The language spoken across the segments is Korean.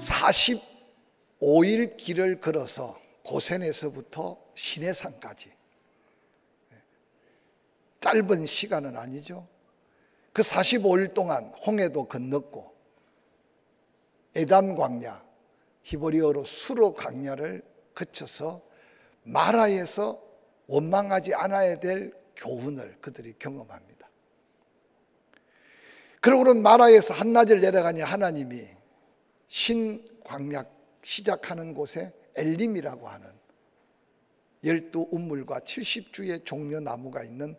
45일 길을 걸어서 고센에서부터 시내산까지, 짧은 시간은 아니죠. 그 45일 동안 홍해도 건넜고 에담 광야, 히브리어로 수로 광야를 거쳐서 마라에서 원망하지 않아야 될 교훈을 그들이 경험합니다. 그러고는 마라에서 한낮을 내려가니 하나님이 신광야 시작하는 곳에 엘림이라고 하는 12운물과 70주의 종려나무가 있는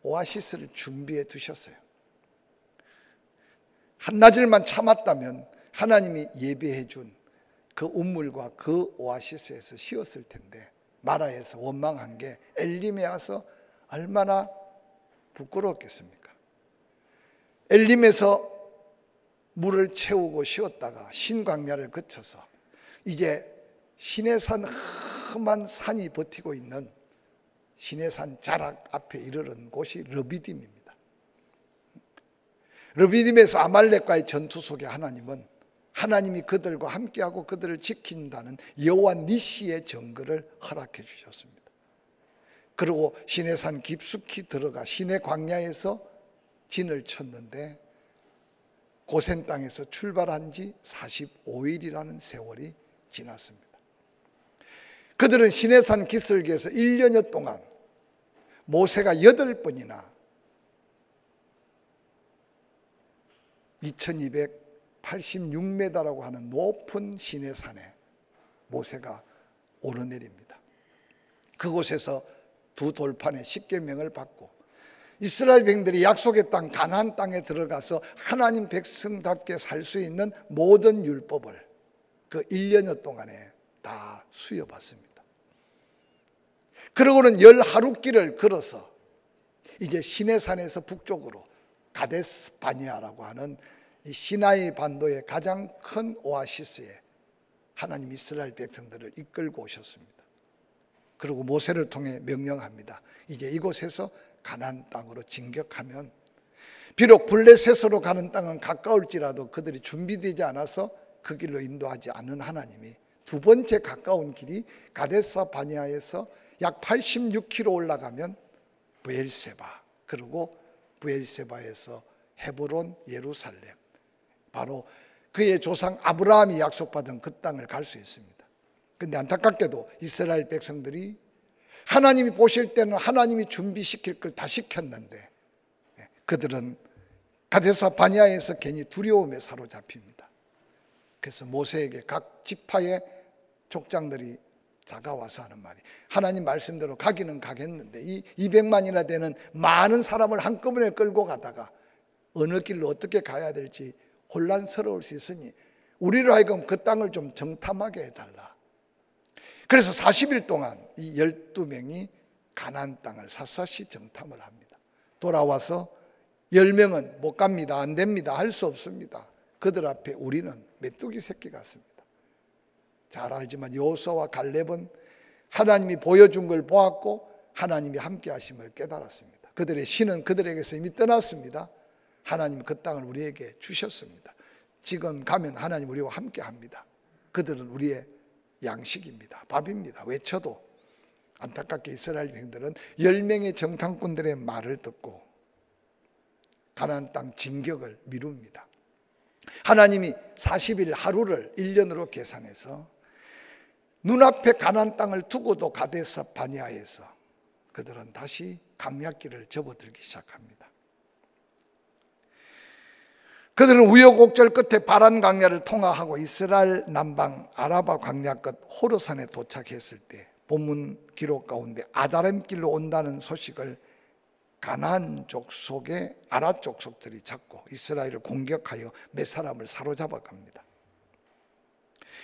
오아시스를 준비해 두셨어요. 한낮을만 참았다면 하나님이 예배해 준 그 운물과 그 오아시스에서 쉬었을 텐데, 마라에서 원망한 게 엘림에 와서 얼마나 부끄러웠겠습니까? 엘림에서 물을 채우고 쉬었다가 신광야를 거쳐서 이제 시내산, 험한 산이 버티고 있는 시내산 자락 앞에 이르는 곳이 르비딤입니다. 르비딤에서 아말렉과의 전투 속에 하나님이 그들과 함께하고 그들을 지킨다는 여호와 니시의 증거를 허락해 주셨습니다. 그리고 시내산 깊숙이 들어가 시내 광야에서 진을 쳤는데, 고센 땅에서 출발한 지 45일이라는 세월이 지났습니다. 그들은 시내산 기슭에서 1년여 동안 모세가 8번이나 2286m라고 하는 높은 시내산에 모세가 오르내립니다. 그곳에서 두 돌판의 십계명을 받고 이스라엘 백성들이 약속의 땅 가나안 땅에 들어가서 하나님 백성답게 살 수 있는 모든 율법을 그 1년여 동안에 다 수여받습니다. 그러고는 10하루길을 걸어서 이제 시내산에서 북쪽으로 가데스 바니아라고 하는 이 시나이 반도의 가장 큰 오아시스에 하나님 이스라엘 백성들을 이끌고 오셨습니다. 그리고 모세를 통해 명령합니다. 이제 이곳에서 가나안 땅으로 진격하면, 비록 블레셋으로 가는 땅은 가까울지라도 그들이 준비되지 않아서 그 길로 인도하지 않은 하나님이 두 번째 가까운 길이 가데스 바니아에서 약 86km 올라가면 브엘세바, 그리고 브엘세바에서 헤브론, 예루살렘, 바로 그의 조상 아브라함이 약속받은 그 땅을 갈 수 있습니다. 그런데 안타깝게도 이스라엘 백성들이 하나님이 보실 때는 하나님이 준비시킬 걸 다 시켰는데, 그들은 가데스 바니아에서 괜히 두려움에 사로잡힙니다. 그래서 모세에게 각 지파의 족장들이 다가와서 하는 말이, 하나님 말씀대로 가기는 가겠는데 이 200만이나 되는 많은 사람을 한꺼번에 끌고 가다가 어느 길로 어떻게 가야 될지 혼란스러울 수 있으니 우리로 하여금 그 땅을 좀 정탐하게 해달라. 그래서 40일 동안 이 12명이 가나안 땅을 샅샅이 정탐을 합니다. 돌아와서 10명은 못 갑니다, 안 됩니다, 할 수 없습니다. 그들 앞에 우리는 메뚜기 새끼 같습니다. 잘 알지만 여호수아와 갈렙은 하나님이 보여준 걸 보았고 하나님이 함께 하심을 깨달았습니다. 그들의 신은 그들에게서 이미 떠났습니다. 하나님이 그 땅을 우리에게 주셨습니다. 지금 가면 하나님 우리와 함께 합니다. 그들은 우리의 양식입니다, 밥입니다. 외쳐도 안타깝게 이스라엘 백성들은 10명의 정탐꾼들의 말을 듣고 가나안 땅 진격을 미룹니다. 하나님이 40일 하루를 1년으로 계산해서 눈앞에 가나안 땅을 두고도 가데스 바니아에서 그들은 다시 강약길을 접어들기 시작합니다. 그들은 우여곡절 끝에 바란 광야를 통과하고 이스라엘 남방 아라바 광야 끝 호르산에 도착했을 때 본문 기록 가운데 아다람 길로 온다는 소식을 가나안 족속의 아라 족속들이 잡고 이스라엘을 공격하여 몇 사람을 사로잡아 갑니다.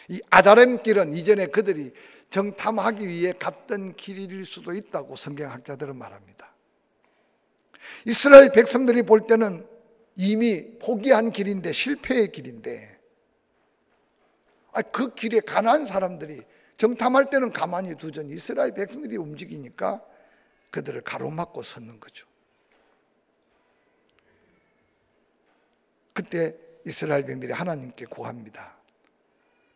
이 아다람 길은 이전에 그들이 정탐하기 위해 갔던 길일 수도 있다고 성경학자들은 말합니다. 이스라엘 백성들이 볼 때는 이미 포기한 길인데, 실패의 길인데, 그 길에 가나안 사람들이 정탐할 때는 가만히 두더니 이스라엘 백성들이 움직이니까 그들을 가로막고 섰는 거죠. 그때 이스라엘 백성들이 하나님께 구합니다.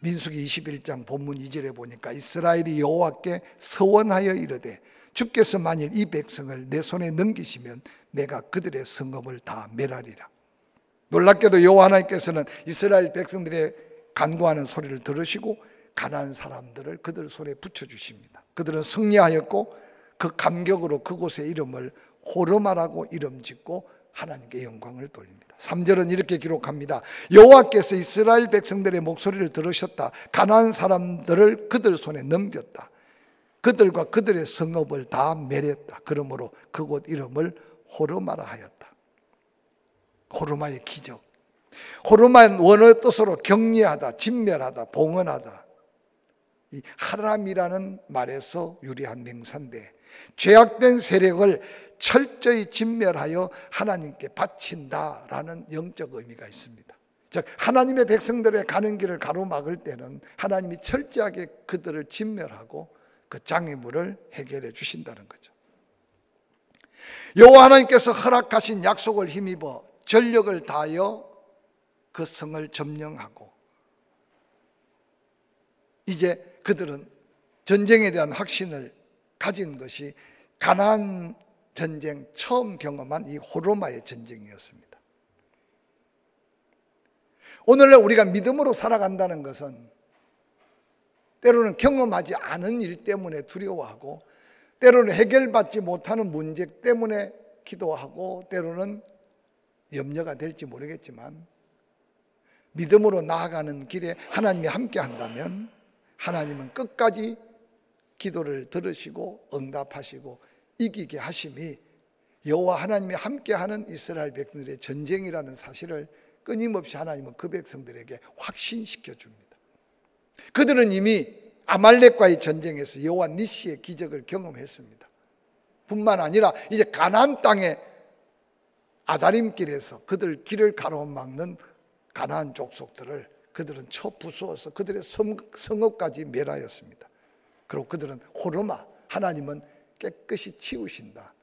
민수기 21장 본문 2절에 보니까 이스라엘이 여호와께 서원하여 이르되 주께서 만일 이 백성을 내 손에 넘기시면 내가 그들의 성읍을 다 멸하리라. 놀랍게도 여호와 하나님께서는 이스라엘 백성들의 간구하는 소리를 들으시고 가나안 사람들을 그들 손에 붙여주십니다. 그들은 승리하였고 그 감격으로 그곳의 이름을 호르마라고 이름 짓고 하나님께 영광을 돌립니다. 3절은 이렇게 기록합니다. 여호와께서 이스라엘 백성들의 목소리를 들으셨다. 가나안 사람들을 그들 손에 넘겼다. 그들과 그들의 성읍을 다 멸했다. 그러므로 그곳 이름을 호르마라 하였다. 호르마의 기적. 호르마는 원어 뜻으로 격리하다, 진멸하다, 봉헌하다. 이 하람이라는 말에서 유래한 명사인데 죄악된 세력을 철저히 진멸하여 하나님께 바친다라는 영적 의미가 있습니다. 즉 하나님의 백성들의 가는 길을 가로막을 때는 하나님이 철저하게 그들을 진멸하고 그 장애물을 해결해 주신다는 거죠. 여호와 하나님께서 허락하신 약속을 힘입어 전력을 다하여 그 성을 점령하고 이제 그들은 전쟁에 대한 확신을 가진 것이 가나안 전쟁 처음 경험한 이 호르마의 전쟁이었습니다. 오늘날 우리가 믿음으로 살아간다는 것은 때로는 경험하지 않은 일 때문에 두려워하고 때로는 해결받지 못하는 문제 때문에 기도하고 때로는 염려가 될지 모르겠지만 믿음으로 나아가는 길에 하나님이 함께 한다면 하나님은 끝까지 기도를 들으시고 응답하시고 이기게 하심이 여호와 하나님이 함께하는 이스라엘 백성들의 전쟁이라는 사실을 끊임없이 하나님은 그 백성들에게 확신시켜 줍니다. 그들은 이미 아말렉과의 전쟁에서 여호와 니시의 기적을 경험했습니다. 뿐만 아니라 이제 가나안 땅의 아다림길에서 그들 길을 가로막는 가나안 족속들을 그들은 쳐 부수어서 그들의 성읍까지 멸하였습니다. 그리고 그들은 호르마, 하나님은 깨끗이 치우신다,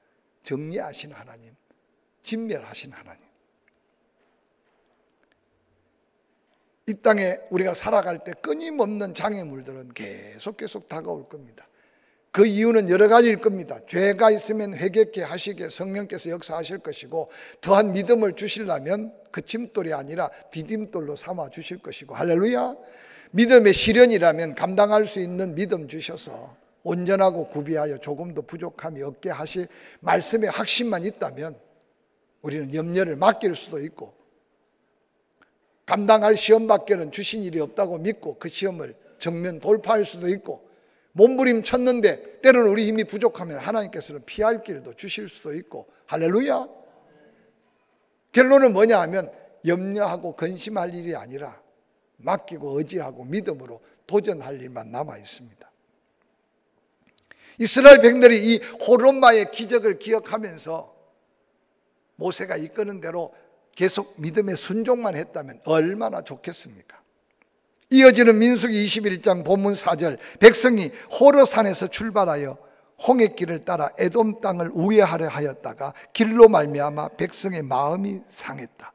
정리하신 하나님, 진멸하신 하나님. 이 땅에 우리가 살아갈 때 끊임없는 장애물들은 계속 다가올 겁니다. 그 이유는 여러 가지일 겁니다. 죄가 있으면 회개케 하시게 성령께서 역사하실 것이고 더한 믿음을 주시려면 그침돌이 아니라 디딤돌로 삼아 주실 것이고 할렐루야. 믿음의 시련이라면 감당할 수 있는 믿음 주셔서 온전하고 구비하여 조금도 부족함이 없게 하실 말씀의 확신만 있다면 우리는 염려를 맡길 수도 있고 감당할 시험밖에는 주신 일이 없다고 믿고 그 시험을 정면 돌파할 수도 있고 몸부림 쳤는데 때로는 우리 힘이 부족하면 하나님께서는 피할 길도 주실 수도 있고 할렐루야. 결론은 뭐냐 하면 염려하고 근심할 일이 아니라 맡기고 의지하고 믿음으로 도전할 일만 남아 있습니다. 이스라엘 백성들이 이 호르마의 기적을 기억하면서 모세가 이끄는 대로 계속 믿음의 순종만 했다면 얼마나 좋겠습니까? 이어지는 민수기 21장 본문 4절 백성이 호르산에서 출발하여 홍해길을 따라 에돔 땅을 우회하려 하였다가 길로 말미암아 백성의 마음이 상했다.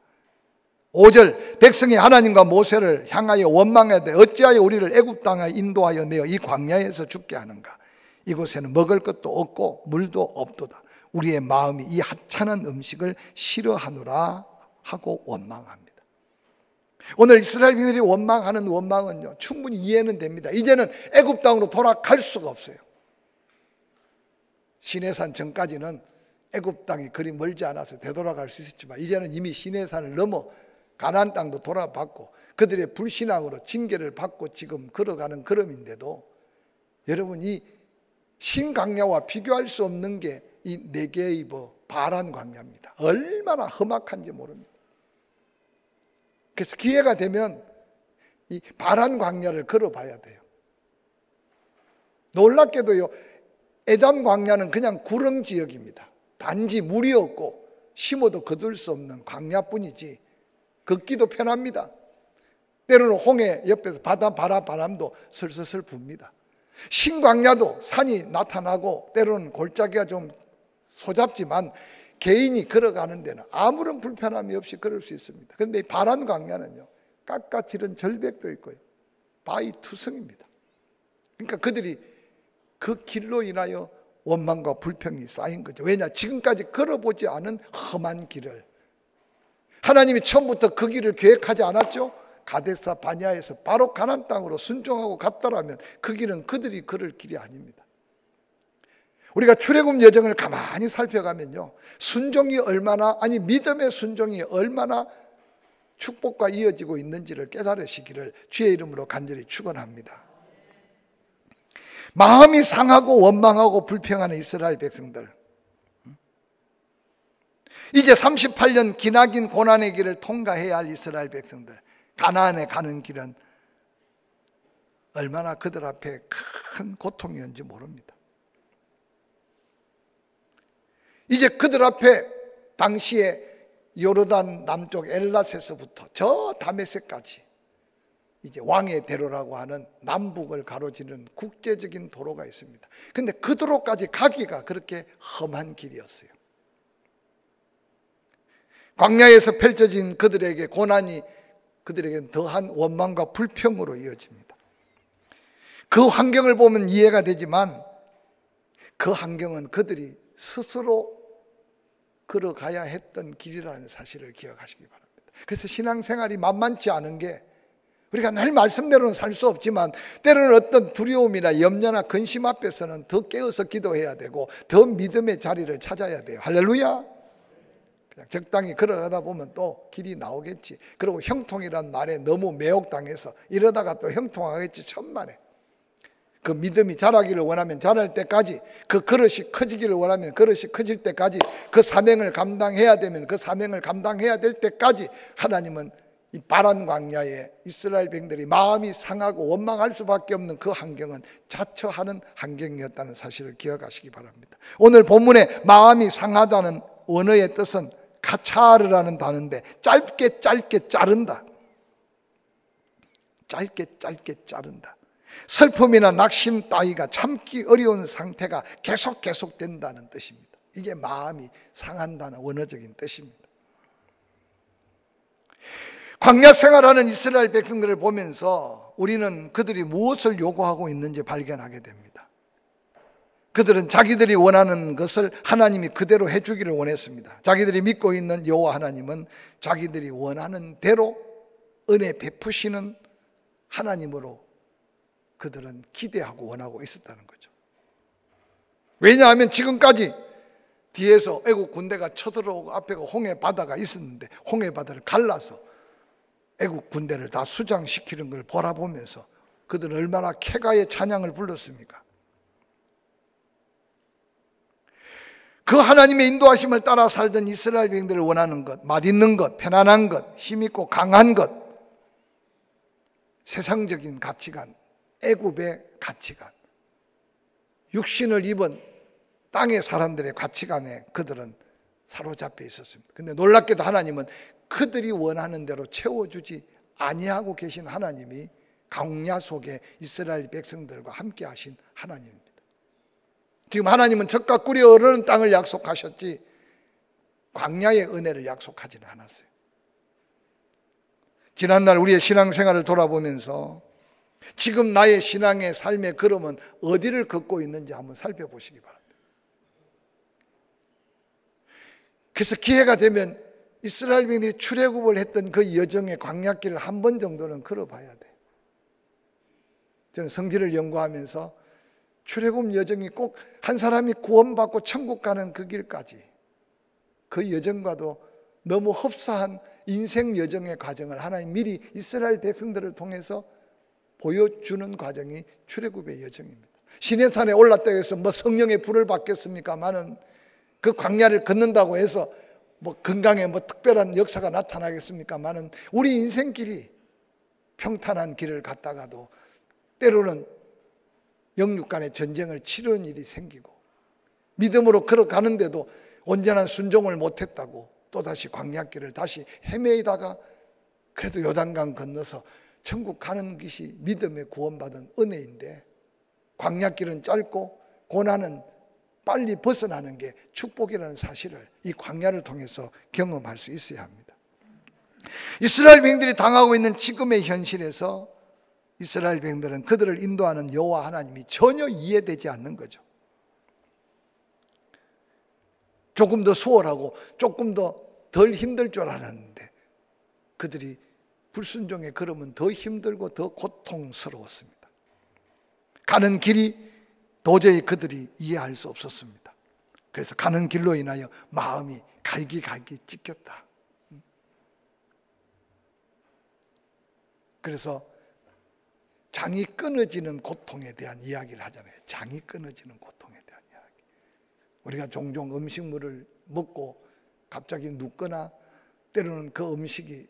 5절 백성이 하나님과 모세를 향하여 원망하되 어찌하여 우리를 애굽 땅에 인도하여 내어 이 광야에서 죽게 하는가? 이곳에는 먹을 것도 없고 물도 없도다. 우리의 마음이 이 하찮은 음식을 싫어하노라 하고 원망합니다. 오늘 이스라엘 백성들이 원망하는 원망은요 충분히 이해는 됩니다. 이제는 애굽 땅으로 돌아갈 수가 없어요. 시내산 전까지는 애굽 땅이 그리 멀지 않아서 되돌아갈 수 있었지만 이제는 이미 시내산을 넘어 가나안 땅도 돌아봤고 그들의 불신앙으로 징계를 받고 지금 걸어가는 걸음인데도 여러분 이 신광야와 비교할 수 없는 게 이 네게이브 바란 광야입니다. 얼마나 험악한지 모릅니다. 그래서 기회가 되면 이 바란 광야를 걸어봐야 돼요. 놀랍게도요 에담 광야는 그냥 구릉 지역입니다. 단지 물이 없고 심어도 거둘 수 없는 광야뿐이지 걷기도 편합니다. 때로는 홍해 옆에서 바람도 슬슬 붑니다. 신광야도 산이 나타나고 때로는 골짜기가 좀 소잡지만 개인이 걸어가는 데는 아무런 불편함이 없이 걸을 수 있습니다. 그런데 이 바란 광야는요 깎아지른 절벽도 있고요 바위투성입니다. 그러니까 그들이 그 길로 인하여 원망과 불평이 쌓인 거죠. 왜냐? 지금까지 걸어보지 않은 험한 길을 하나님이 처음부터 그 길을 계획하지 않았죠? 가데스 바네아에서 바로 가나안 땅으로 순종하고 갔다라면 그 길은 그들이 걸을 길이 아닙니다. 우리가 출애굽 여정을 가만히 살펴가면요, 순종이 얼마나, 아니 믿음의 순종이 얼마나 축복과 이어지고 있는지를 깨달으시기를 주의 이름으로 간절히 축원합니다. 마음이 상하고 원망하고 불평하는 이스라엘 백성들, 이제 38년 기나긴 고난의 길을 통과해야 할 이스라엘 백성들, 가나안에 가는 길은 얼마나 그들 앞에 큰 고통이었는지 모릅니다. 이제 그들 앞에 당시에 요르단 남쪽 엘라세서부터 저 다메섹까지 이제 왕의 대로라고 하는 남북을 가로지르는 국제적인 도로가 있습니다. 그런데 그 도로까지 가기가 그렇게 험한 길이었어요. 광야에서 펼쳐진 그들에게 고난이 그들에게는 더한 원망과 불평으로 이어집니다. 그 환경을 보면 이해가 되지만 그 환경은 그들이 스스로 걸어가야 했던 길이라는 사실을 기억하시기 바랍니다. 그래서 신앙생활이 만만치 않은 게, 우리가 늘 말씀대로는 살 수 없지만 때로는 어떤 두려움이나 염려나 근심 앞에서는 더 깨어서 기도해야 되고 더 믿음의 자리를 찾아야 돼요. 할렐루야. 그냥 적당히 걸어가다 보면 또 길이 나오겠지. 그리고 형통이란 말에 너무 매혹당해서 이러다가 또 형통하겠지. 천만에. 그 믿음이 자라기를 원하면 자랄 때까지, 그 그릇이 커지기를 원하면 그릇이 커질 때까지, 그 사명을 감당해야 되면 그 사명을 감당해야 될 때까지 하나님은 이 바란 광야에 이스라엘 백성들이 마음이 상하고 원망할 수밖에 없는 그 환경은 자처하는 환경이었다는 사실을 기억하시기 바랍니다. 오늘 본문에 마음이 상하다는 원어의 뜻은 카차르라는 단어인데 짧게 자른다. 짧게 자른다. 슬픔이나 낙심 따위가 참기 어려운 상태가 계속된다는 뜻입니다. 이게 마음이 상한다는 원어적인 뜻입니다. 광야 생활하는 이스라엘 백성들을 보면서 우리는 그들이 무엇을 요구하고 있는지 발견하게 됩니다. 그들은 자기들이 원하는 것을 하나님이 그대로 해주기를 원했습니다. 자기들이 믿고 있는 여호와 하나님은 자기들이 원하는 대로 은혜 베푸시는 하나님으로 그들은 기대하고 원하고 있었다는 거죠. 왜냐하면 지금까지 뒤에서 애국 군대가 쳐들어오고 앞에가 홍해 바다가 있었는데 홍해 바다를 갈라서 애국 군대를 다 수장시키는 걸 바라보면서 그들은 얼마나 쾌가의 찬양을 불렀습니까? 그 하나님의 인도하심을 따라 살던 이스라엘 백성들을 원하는 것, 맛있는 것, 편안한 것, 힘있고 강한 것, 세상적인 가치관, 애굽의 가치관, 육신을 입은 땅의 사람들의 가치관에 그들은 사로잡혀 있었습니다. 그런데 놀랍게도 하나님은 그들이 원하는 대로 채워주지 아니하고 계신 하나님이 광야 속에 이스라엘 백성들과 함께 하신 하나님입니다. 지금 하나님은 젖과 꿀이 흐르는 땅을 약속하셨지 광야의 은혜를 약속하지는 않았어요. 지난날 우리의 신앙생활을 돌아보면서 지금 나의 신앙의 삶의 걸음은 어디를 걷고 있는지 한번 살펴보시기 바랍니다. 그래서 기회가 되면 이스라엘 백성들이 출애굽을 했던 그 여정의 광야길을 한 번 정도는 걸어봐야 돼. 저는 성질을 연구하면서 출애굽 여정이 꼭 한 사람이 구원받고 천국 가는 그 길까지, 그 여정과도 너무 흡사한 인생 여정의 과정을 하나님 미리 이스라엘 백성들을 통해서 보여주는 과정이 출애굽의 여정입니다. 시내산에 올랐다 해서 뭐 성령의 불을 받겠습니까마는 그 광야를 걷는다고 해서 뭐 건강에 뭐 특별한 역사가 나타나겠습니까마는 우리 인생길이 평탄한 길을 갔다가도 때로는 영육 간의 전쟁을 치르는 일이 생기고 믿음으로 걸어가는데도 온전한 순종을 못했다고 또다시 광야길을 다시 헤매다가 그래도 요단강 건너서 천국 가는 것이 믿음의 구원받은 은혜인데 광야길은 짧고 고난은 빨리 벗어나는 게 축복이라는 사실을 이 광야를 통해서 경험할 수 있어야 합니다. 이스라엘 백성들이 당하고 있는 지금의 현실에서 이스라엘 백성들은 그들을 인도하는 여호와 하나님이 전혀 이해되지 않는 거죠. 조금 더 수월하고 조금 더 덜 힘들 줄 알았는데 그들이 불순종의 걸음은 더 힘들고 더 고통스러웠습니다. 가는 길이 도저히 그들이 이해할 수 없었습니다. 그래서 가는 길로 인하여 마음이 갈기갈기 찢겼다. 그래서 장이 끊어지는 고통에 대한 이야기를 하잖아요. 장이 끊어지는 고통에 대한 이야기. 우리가 종종 음식물을 먹고 갑자기 눕거나 때로는 그 음식이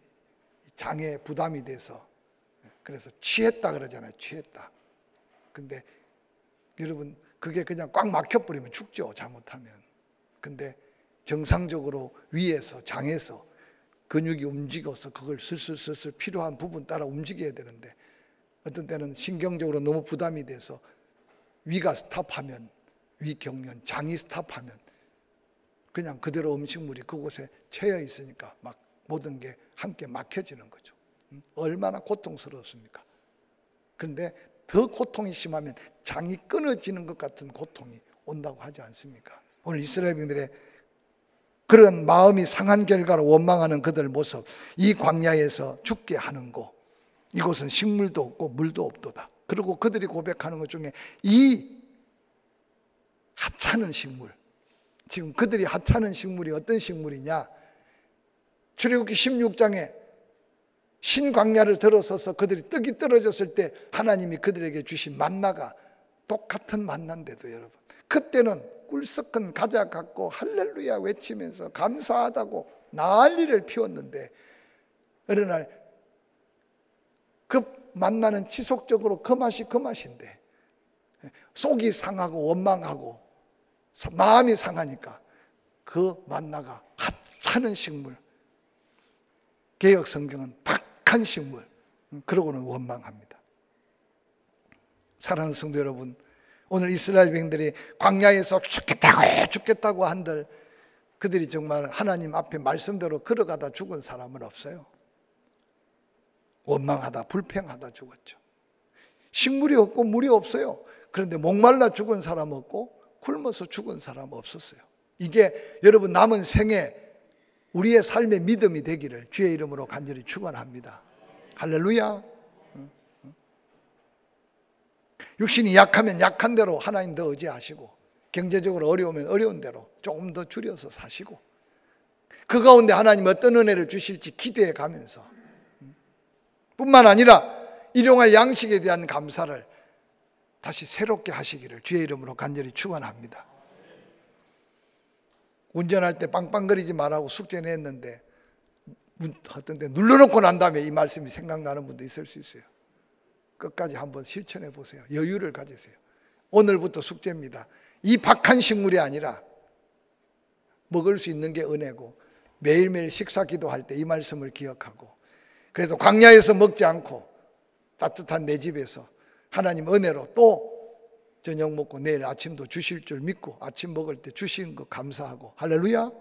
장에 부담이 돼서 그래서 취했다 그러잖아요. 취했다. 근데 여러분 그게 그냥 꽉 막혀버리면 죽죠. 잘못하면. 근데 정상적으로 위에서 장에서 근육이 움직여서 그걸 슬슬 필요한 부분 따라 움직여야 되는데 어떤 때는 신경적으로 너무 부담이 돼서 위가 스탑하면 위경련, 장이 스탑하면 그냥 그대로 음식물이 그곳에 채여 있으니까 막 모든 게 함께 막혀지는 거죠. 얼마나 고통스럽습니까? 그런데 더 고통이 심하면 장이 끊어지는 것 같은 고통이 온다고 하지 않습니까? 오늘 이스라엘 백성들의 그런 마음이 상한 결과로 원망하는 그들 모습, 이 광야에서 죽게 하는 곳, 이곳은 식물도 없고 물도 없도다. 그리고 그들이 고백하는 것 중에 이 하찮은 식물, 지금 그들이 하찮은 식물이 어떤 식물이냐? 출애굽기 16장에 신광야를 들어서서 그들이 떡이 떨어졌을 때 하나님이 그들에게 주신 만나가 똑같은 만나인데도 여러분 그때는 꿀썩한 가자 갖고 할렐루야 외치면서 감사하다고 난리를 피웠는데 어느 날 그 만나는 지속적으로 그 맛이 그 맛인데 속이 상하고 원망하고 마음이 상하니까 그 만나가 하찮은 식물, 개역 성경은 박한 식물, 그러고는 원망합니다. 사랑하는 성도 여러분, 오늘 이스라엘 백성들이 광야에서 죽겠다고 한들 그들이 정말 하나님 앞에 말씀대로 걸어가다 죽은 사람은 없어요. 원망하다 불평하다 죽었죠. 식물이 없고 물이 없어요. 그런데 목말라 죽은 사람 없고 굶어서 죽은 사람 없었어요. 이게 여러분 남은 생에 우리의 삶의 믿음이 되기를 주의 이름으로 간절히 축원합니다. 할렐루야. 육신이 약하면 약한 대로 하나님 더 의지하시고 경제적으로 어려우면 어려운 대로 조금 더 줄여서 사시고 그 가운데 하나님 어떤 은혜를 주실지 기대해 가면서 뿐만 아니라 일용할 양식에 대한 감사를 다시 새롭게 하시기를 주의 이름으로 간절히 축원합니다. 운전할 때 빵빵거리지 말라고 숙제는 했는데 어떤 때 눌러놓고 난 다음에 이 말씀이 생각나는 분도 있을 수 있어요. 끝까지 한번 실천해 보세요. 여유를 가지세요. 오늘부터 숙제입니다. 이 박한 식물이 아니라 먹을 수 있는 게 은혜고 매일매일 식사 기도할 때 이 말씀을 기억하고 그래서 광야에서 먹지 않고 따뜻한 내 집에서 하나님 은혜로 또 저녁 먹고 내일 아침도 주실 줄 믿고 아침 먹을 때 주신 거 감사하고 할렐루야.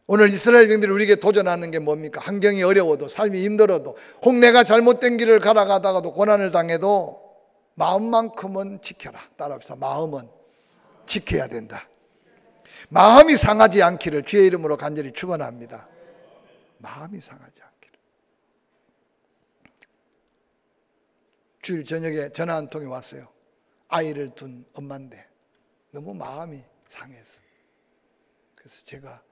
오늘 이스라엘 백성들이 우리에게 도전하는 게 뭡니까? 환경이 어려워도 삶이 힘들어도 혹 내가 잘못된 길을 가다가도 고난을 당해도 마음만큼은 지켜라. 따라합시다. 마음은 지켜야 된다. 마음이 상하지 않기를 주의 이름으로 간절히 축원합니다. 마음이 상하지 않기를. 주일 저녁에 전화 한 통이 왔어요. 아이를 둔 엄마인데 너무 마음이 상해서 그래서 제가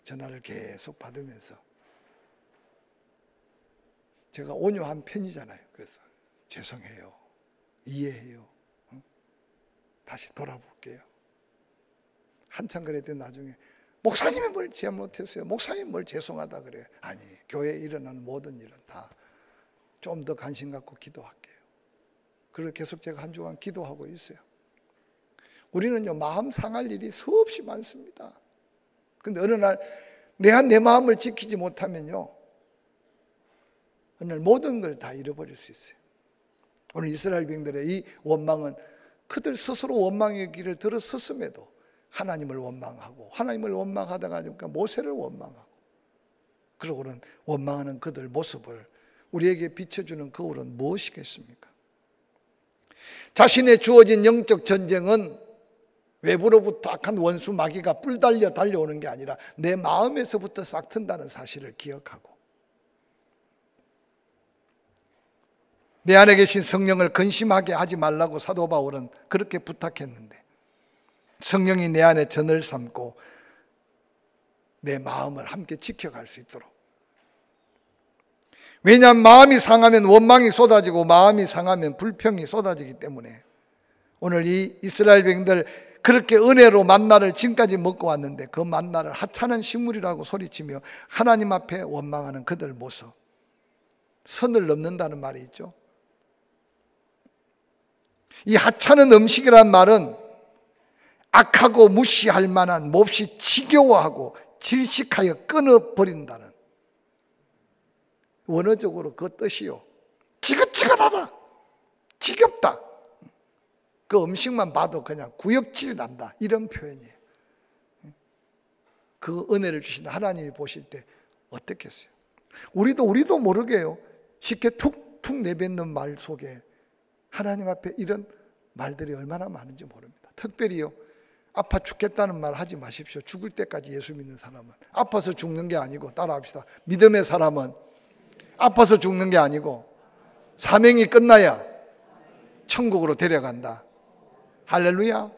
전화를 계속 받으면서 제가 온유한 편이잖아요. 그래서 죄송해요. 이해해요. 다시 돌아볼게요. 한참 그랬더니 나중에 목사님이 뭘 잘못했어요. 목사님 뭘 죄송하다 그래요. 아니 교회에 일어나는 모든 일은 다 좀 더 관심 갖고 기도할게요. 그리고 계속 제가 한 주간 기도하고 있어요. 우리는요 마음 상할 일이 수없이 많습니다. 근데 어느 날 내가 내 마음을 지키지 못하면요 어느 날 모든 걸 다 잃어버릴 수 있어요. 오늘 이스라엘 백성들의 이 원망은 그들 스스로 원망의 길을 들어섰음에도 하나님을 원망하고 하나님을 원망하다가 모세를 원망하고 그러고는 원망하는 그들 모습을 우리에게 비춰주는 거울은 무엇이겠습니까? 자신의 주어진 영적 전쟁은 외부로부터 악한 원수 마귀가 뿔 달려 달려오는 게 아니라 내 마음에서부터 싹튼다는 사실을 기억하고, 내 안에 계신 성령을 근심하게 하지 말라고 사도 바울은 그렇게 부탁했는데, 성령이 내 안에 전을 삼고 내 마음을 함께 지켜갈 수 있도록. 왜냐하면 마음이 상하면 원망이 쏟아지고 마음이 상하면 불평이 쏟아지기 때문에 오늘 이 이스라엘 백성들 그렇게 은혜로 만나를 지금까지 먹고 왔는데 그 만나를 하찮은 식물이라고 소리치며 하나님 앞에 원망하는 그들 모습, 선을 넘는다는 말이 있죠. 이 하찮은 음식이란 말은 악하고 무시할 만한, 몹시 지겨워하고 질식하여 끊어버린다는, 원어적으로 그 뜻이요, 지긋지긋하다, 지겹다, 그 음식만 봐도 그냥 구역질이 난다, 이런 표현이에요. 그 은혜를 주신 하나님이 보실 때 어떻겠어요? 우리도 모르게요, 쉽게 툭툭 내뱉는 말 속에 하나님 앞에 이런 말들이 얼마나 많은지 모릅니다. 특별히요, 아파 죽겠다는 말 하지 마십시오. 죽을 때까지 예수 믿는 사람은 아파서 죽는 게 아니고, 따라합시다, 믿음의 사람은 아파서 죽는 게 아니고 사명이 끝나야 천국으로 데려간다. 할렐루야.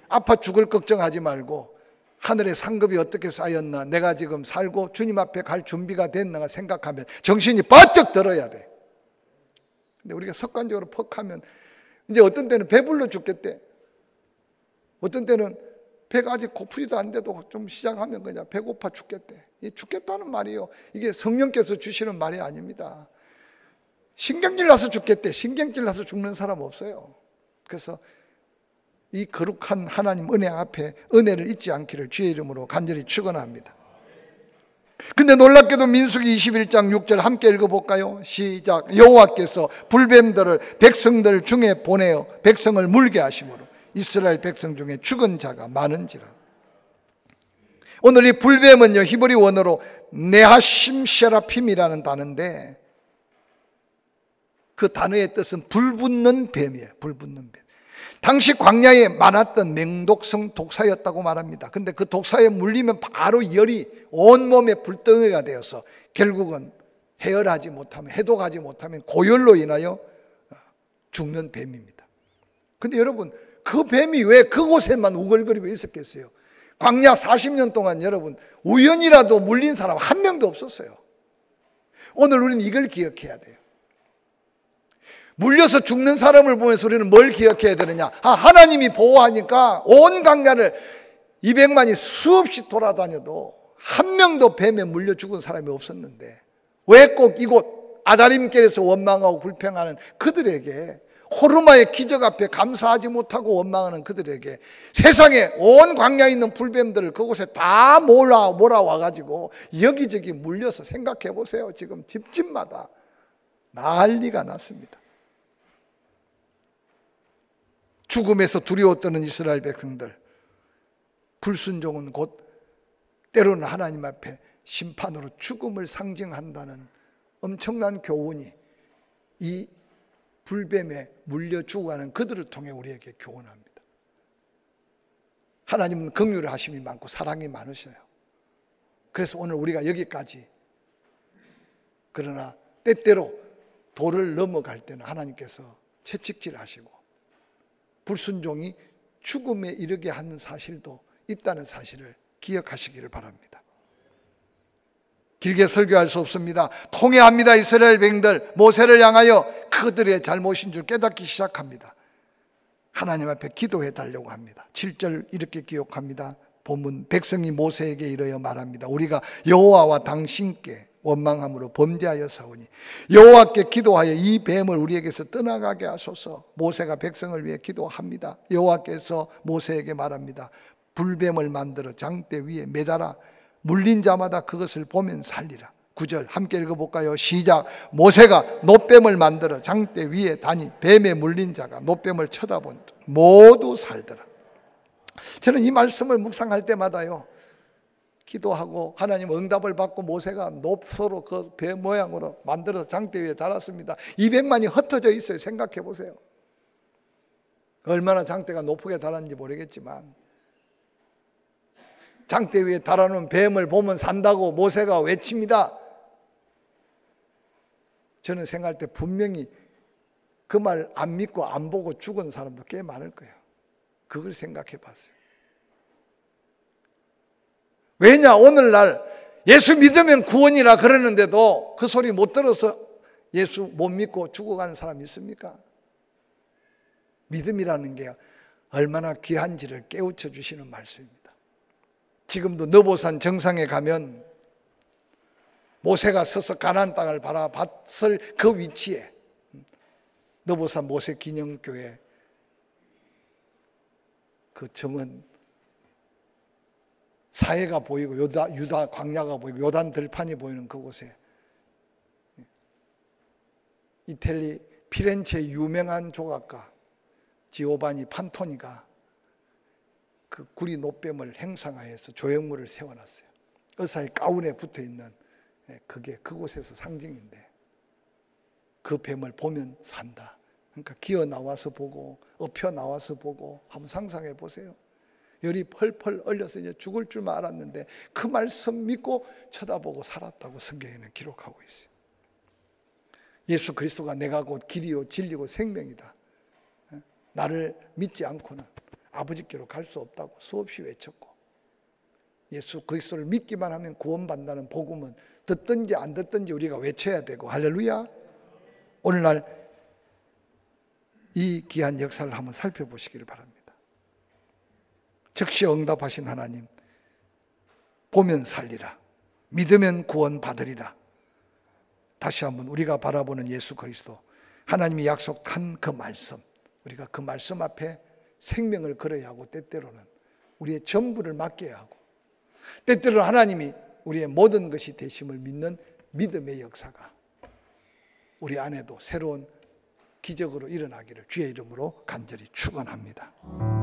아파 죽을 걱정하지 말고 하늘에 상급이 어떻게 쌓였나, 내가 지금 살고 주님 앞에 갈 준비가 됐나 생각하면 정신이 바짝 들어야 돼. 근데 우리가 습관적으로 퍽하면 이제 어떤 때는 배불러 죽겠대, 어떤 때는 배가 아직 고프지도 않는데도 좀 시작하면 그냥 배고파 죽겠대. 이 죽겠다는 말이요, 이게 성령께서 주시는 말이 아닙니다. 신경질 나서 죽겠대. 신경질 나서 죽는 사람 없어요. 그래서 이 거룩한 하나님 은혜 앞에 은혜를 잊지 않기를 주의 이름으로 간절히 축원합니다. 근데 놀랍게도 민수기 21장 6절 함께 읽어볼까요? 시작. 여호와께서 불뱀들을 백성들 중에 보내어 백성을 물게 하심으로 이스라엘 백성 중에 죽은 자가 많은지라. 오늘 이 불뱀은요, 히브리 원어로 네하심 셰라핌이라는 단어인데 그 단어의 뜻은 불붙는 뱀이에요. 불붙는 뱀. 당시 광야에 많았던 맹독성 독사였다고 말합니다. 근데 그 독사에 물리면 바로 열이 온몸에 불덩이가 되어서 결국은 해열하지 못하면, 해독하지 못하면 고열로 인하여 죽는 뱀입니다. 근데 여러분, 그 뱀이 왜 그곳에만 우글거리고 있었겠어요? 광야 40년 동안 여러분 우연이라도 물린 사람 한 명도 없었어요. 오늘 우리는 이걸 기억해야 돼요. 물려서 죽는 사람을 보면서 우리는 뭘 기억해야 되느냐? 하나님이 보호하니까 온 광야를 200만이 수없이 돌아다녀도 한 명도 뱀에 물려 죽은 사람이 없었는데 왜 꼭 이곳 아다림길에서 원망하고 불평하는 그들에게, 호르마의 기적 앞에 감사하지 못하고 원망하는 그들에게 세상에 온 광야에 있는 불뱀들을 그곳에 다 몰아와가지고 여기저기 물려서, 생각해 보세요. 지금 집집마다 난리가 났습니다. 죽음에서 두려워 떠는 이스라엘 백성들, 불순종은 곧 때로는 하나님 앞에 심판으로 죽음을 상징한다는 엄청난 교훈이 이 불뱀에 물려 죽어가는 그들을 통해 우리에게 교훈합니다. 하나님은 긍휼의 하심이 많고 사랑이 많으셔요. 그래서 오늘 우리가 여기까지, 그러나 때때로 도를 넘어갈 때는 하나님께서 채찍질 하시고 불순종이 죽음에 이르게 하는 사실도 있다는 사실을 기억하시기를 바랍니다. 길게 설교할 수 없습니다. 통회합니다. 이스라엘 백성들 모세를 향하여 그들의 잘못인 줄 깨닫기 시작합니다. 하나님 앞에 기도해 달라고 합니다. 7절 이렇게 기록합니다. 본문, 백성이 모세에게 이르러 말합니다. 우리가 여호와와 당신께 원망함으로 범죄하여 사오니 여호와께 기도하여 이 뱀을 우리에게서 떠나가게 하소서. 모세가 백성을 위해 기도합니다. 여호와께서 모세에게 말합니다. 불뱀을 만들어 장대 위에 매달아 물린 자마다 그것을 보면 살리라. 9절 함께 읽어볼까요? 시작. 모세가 놋뱀을 만들어 장대 위에 다니 뱀에 물린 자가 놋뱀을 쳐다본 모두 살더라. 저는 이 말씀을 묵상할 때마다요, 기도하고 하나님 응답을 받고 모세가 높소로 그 배 모양으로 만들어서 장대 위에 달았습니다. 200만이 흩어져 있어요. 생각해 보세요. 얼마나 장대가 높게 달았는지 모르겠지만 장대 위에 달아놓은 뱀을 보면 산다고 모세가 외칩니다. 저는 생각할 때 분명히 그 말 안 믿고 안 보고 죽은 사람도 꽤 많을 거예요. 그걸 생각해 봤어요. 왜냐, 오늘날 예수 믿으면 구원이라 그러는데도 그 소리 못 들어서 예수 못 믿고 죽어가는 사람이 있습니까? 믿음이라는 게 얼마나 귀한지를 깨우쳐 주시는 말씀입니다. 지금도 너보산 정상에 가면 모세가 서서 가나안 땅을 바라봤을 그 위치에 너보산 모세 기념교회 그 정원 사해가 보이고 유다 광야가 보이고 요단 들판이 보이는 그곳에 이탈리 피렌체 유명한 조각가 지오바니 판토니가 그 구리 노뱀을 행상하여서 조형물을 세워놨어요. 의사의 가운에 붙어있는 그게 그곳에서 상징인데 그 뱀을 보면 산다. 그러니까 기어 나와서 보고 엎혀 나와서 보고 한번 상상해 보세요. 열이 펄펄 얼려서 이제 죽을 줄만 알았는데 그 말씀 믿고 쳐다보고 살았다고 성경에는 기록하고 있어요. 예수 그리스도가 내가 곧 길이요 진리고 생명이다. 나를 믿지 않고는 아버지께로 갈 수 없다고 수없이 외쳤고, 예수 그리스도를 믿기만 하면 구원받는다는 복음은 듣든지 안 듣든지 우리가 외쳐야 되고, 할렐루야. 오늘날 이 귀한 역사를 한번 살펴보시기를 바랍니다. 즉시 응답하신 하나님, 보면 살리라, 믿으면 구원 받으리라. 다시 한번 우리가 바라보는 예수 그리스도, 하나님이 약속한 그 말씀, 우리가 그 말씀 앞에 생명을 걸어야 하고, 때때로는 우리의 전부를 맡겨야 하고, 때때로는 하나님이 우리의 모든 것이 되심을 믿는 믿음의 역사가 우리 안에도 새로운 기적으로 일어나기를 주의 이름으로 간절히 축원합니다.